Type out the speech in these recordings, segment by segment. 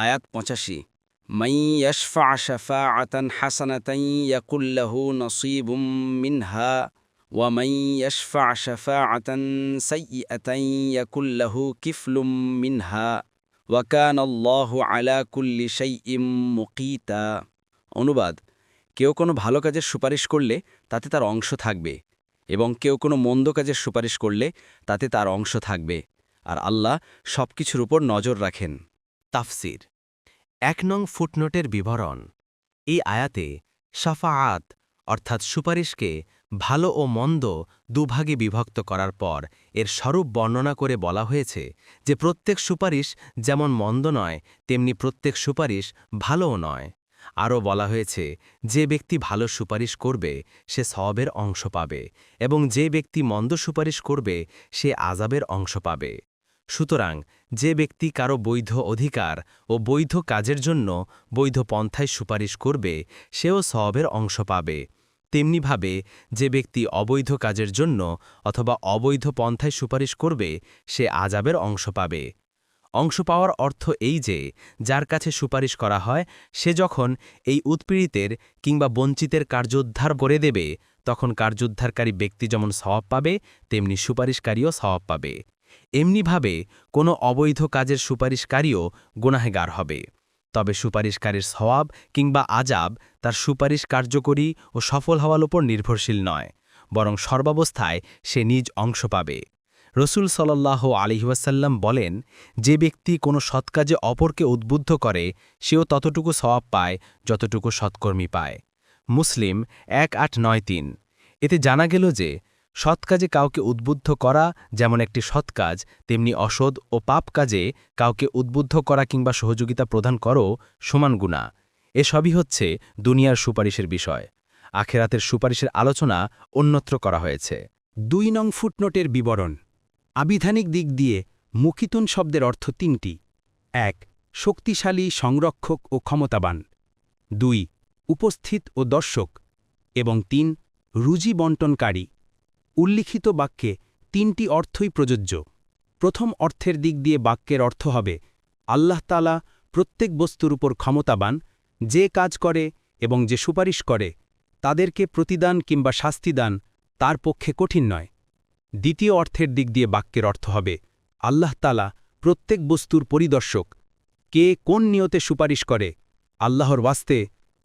আয়াত ৮৫ মান ইয়াশফা শাফাআতান হাসানাতান ইয়াকুল লাহু নসীবুম মিনহা ওয়া মান ইয়াশফা শাফাআতান সাইয়্যাতান ইয়াকুল লাহু কিফলুম মিনহা ওয়া কানাল্লাহু আলা কুল্লি শাইইম মুকিতা। অনুবাদ: কেউ কোনো ভালো কাজের সুপারিশ করলে তাতে তার অংশ থাকবে, এবং কেউ কোনো মন্দ কাজের সুপারিশ করলে তাতে তার অংশ থাকবে, আর আল্লাহ সবকিছুর উপর নজর রাখেন। তাফসির ১ নং ফুটনোটের বিবরণ। এই আয়াতে শাফাআত অর্থাৎ সুপারিশকে ভালো ও মন্দ দুভাগে বিভক্ত করার পর এর স্বরূপ বর্ণনা করে বলা হয়েছে যে প্রত্যেক সুপারিশ যেমন মন্দ নয় তেমনি প্রত্যেক সুপারিশ ভালোও নয়। আরও বলা হয়েছে যে ব্যক্তি ভালো সুপারিশ করবে সে সওয়াবের অংশ পাবে, এবং যে ব্যক্তি মন্দ সুপারিশ করবে সে আযাবের অংশ পাবে। সুতরাং যে ব্যক্তি কারো বৈধ অধিকার ও বৈধ কাজের জন্য বৈধ পন্থায় সুপারিশ করবে সেও সওয়াবের অংশ পাবে, তেমনিভাবে যে ব্যক্তি অবৈধ কাজের জন্য অথবা অবৈধ পন্থায় সুপারিশ করবে সে আযাবের অংশ পাবে। অংশ পাওয়ার অর্থ এই যে যার কাছে সুপারিশ করা হয় সে যখন এই উৎপীড়িতের কিংবা বঞ্চিতের কার্যোদ্ধার করে দেবে তখন কার্যোদ্ধারকারী ব্যক্তি যেমন সওয়াব পাবে তেমনি সুপারিশকারীও সওয়াব পাবে। এমনিভাবে কোনো অবৈধ কাজের সুপারিশকারীও গুনাহগার হবে। তবে সুপারিশকারীর সওয়াব কিংবা আযাব তার সুপারিশ কার্যকরী ও সফল হওয়ার উপর নির্ভরশীল নয়, বরং সর্বাবস্থায় সে নিজ অংশ পাবে। রসুল সাল্লাল্লাহু আলাইহি ওয়াসাল্লাম বলেন, যে ব্যক্তি কোনো সৎকাজে অপরকে উদ্বুদ্ধ করে সেও ততটুকু সওয়াব পায় যতটুকু সৎকর্মী পায়। মুসলিম 1893। এতে জানা গেল যে সৎ কাজে কাউকে উদ্বুদ্ধ করা যেমন একটি সৎ কাজ, তেমনি অসৎ ও পাপ কাজে কাউকে উদ্বুদ্ধ করা কিংবা সহযোগিতা প্রদান করো সমান গুনাহ। এসবই হচ্ছে দুনিয়ার সুপারিশের বিষয়। আখেরাতের সুপারিশের আলোচনা অন্যত্র করা হয়েছে। ২ নং ফুটনোটের বিবরণ। আবিধানিক দিক দিয়ে মুকিতুন শব্দের অর্থ ৩টি। ১. শক্তিশালী, সংরক্ষক ও ক্ষমতাবান। ২. উপস্থিত ও দর্শক। এবং ৩. রুজি বন্টনকারী। উল্লিখিত বাক্যে ৩টি অর্থই প্রযোজ্য। প্রথম অর্থের দিক দিয়ে বাক্যের অর্থ হবে আল্লাহ তাআলা প্রত্যেক বস্তুর উপর ক্ষমতাবান, যে কাজ করে এবং যে সুপারিশ করে তাদেরকে প্রতিদান কিংবা শাস্তিদান তার পক্ষে কঠিন নয়। দ্বিতীয় অর্থের দিক দিয়ে বাক্যের অর্থ হবে আল্লাহ তাআলা প্রত্যেক বস্তুর পরিদর্শক, কে কোন নিয়তে সুপারিশ করে, আল্লাহর ওয়াস্তে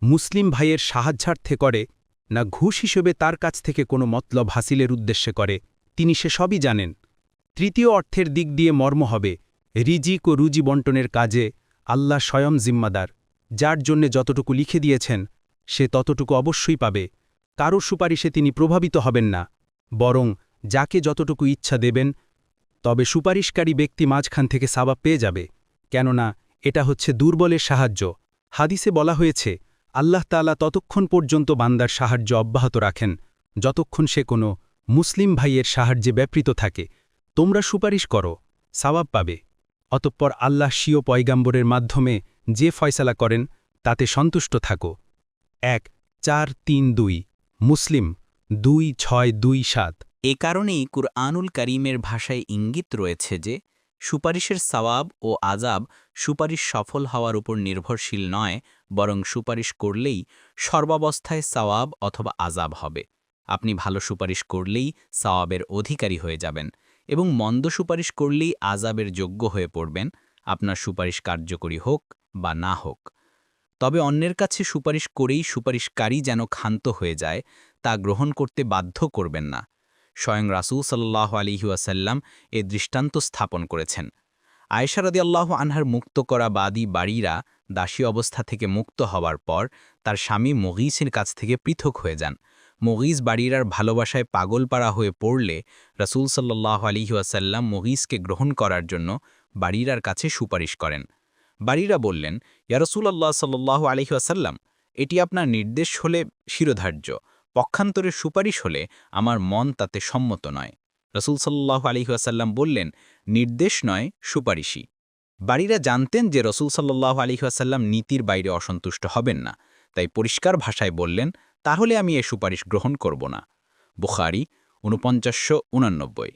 মুসলিম ভাইয়ের সাহায্যার্থে করে না ঘুষ হিসেবে তার কাছ থেকে কোনো মতলব হাসিলের উদ্দেশ্যে করে, তিনি সে সবই জানেন। তৃতীয় অর্থের দিক দিয়ে মর্ম হবে রিজিক ও রুজি বন্টনের কাজে আল্লাহ স্বয়ং জিম্মাদার, যার জন্যে যতটুকু লিখে দিয়েছেন সে ততটুকু অবশ্যই পাবে। কারো সুপারিশে তিনি প্রভাবিত হবেন না, বরং যাকে যতটুকু ইচ্ছা দেবেন। তবে সুপারিশকারী ব্যক্তি মাঝখান থেকে সাবাব পেয়ে যাবে, কেননা এটা হচ্ছে দুর্বলের সাহায্য। হাদিসে বলা হয়েছে আল্লাহ তাআলা ততক্ষণ পর্যন্ত বান্দার সাহায্য অব্যাহত রাখেন যতক্ষণ সে কোনো মুসলিম ভাইয়ের সাহায্যে ব্যাপৃত থাকে। তোমরা সুপারিশ করো, সাওয়াব পাবে। অতঃপর আল্লাহ স্বীয় পয়গাম্বরের মাধ্যমে যে ফয়সালা করেন তাতে সন্তুষ্ট থাকো। ১-৪-৩-২ মুসলিম ২-৬-২-৭। এ কারণেই কুরআনুল কারীমের ভাষায় ইঙ্গিত রয়েছে যে সুপারিশের সওয়াব ও আযাব সুপারিশ সফল হওয়ার উপর নির্ভরশীল নয়, বরং সুপারিশ করলেই সর্বাবস্থায় সওয়াব অথবা আযাব হবে। আপনি ভালো সুপারিশ করলেই সওয়াবের অধিকারী হয়ে যাবেন, এবং মন্দ সুপারিশ করলেই আযাবের যোগ্য হয়ে পড়বেন, আপনার সুপারিশ কার্যকরী হোক বা না হোক। তবে অন্যের কাছে সুপারিশ করেই সুপারিশকারী যেন ক্ষান্ত হয়ে যায় তা গ্রহণ করতে বাধ্য করবেন না। স্বয়ং রাসূল সাল্লাল্লাহু আলাইহি ওয়াসাল্লাম এ দৃষ্টান্ত স্থাপন করেছেন। আয়েশা রাদিয়াল্লাহু আনহার মুক্ত করা বাদী বাড়িরা দাসী অবস্থা থেকে মুক্ত হওয়ার পর তার স্বামী মুগীসের কাছ থেকে পৃথক হয়ে যান। মুগীস বাড়িরার ভালোবাসায় পাগলপাড়া হয়ে পড়লে রাসূল সাল্লাল্লাহু আলাইহি ওয়াসাল্লাম মুগীসকে গ্রহণ করার জন্য বাড়িরার কাছে সুপারিশ করেন। বাড়িরা বললেন, ইয়া রাসূলুল্লাহ সাল্লাল্লাহু আলাইহি ওয়াসাল্লাম, এটি আপনার নির্দেশ হলে শিরোধার্য, পক্ষান্তরে সুপারিশ হলে আমার মন তাতে সম্মত নয়। রাসূল সাল্লাল্লাহু আলাইহি ওয়াসাল্লাম বললেন, নির্দেশ নয়, সুপারিশই। বাড়িরা জানতেন যে রাসূল সাল্লাল্লাহু আলাইহি ওয়াসাল্লাম নীতির বাইরে অসন্তুষ্ট হবেন না, তাই পরিষ্কার ভাষায় বললেন, তাহলে আমি এ সুপারিশ গ্রহণ করব না। বুখারী ৪৯৮৯।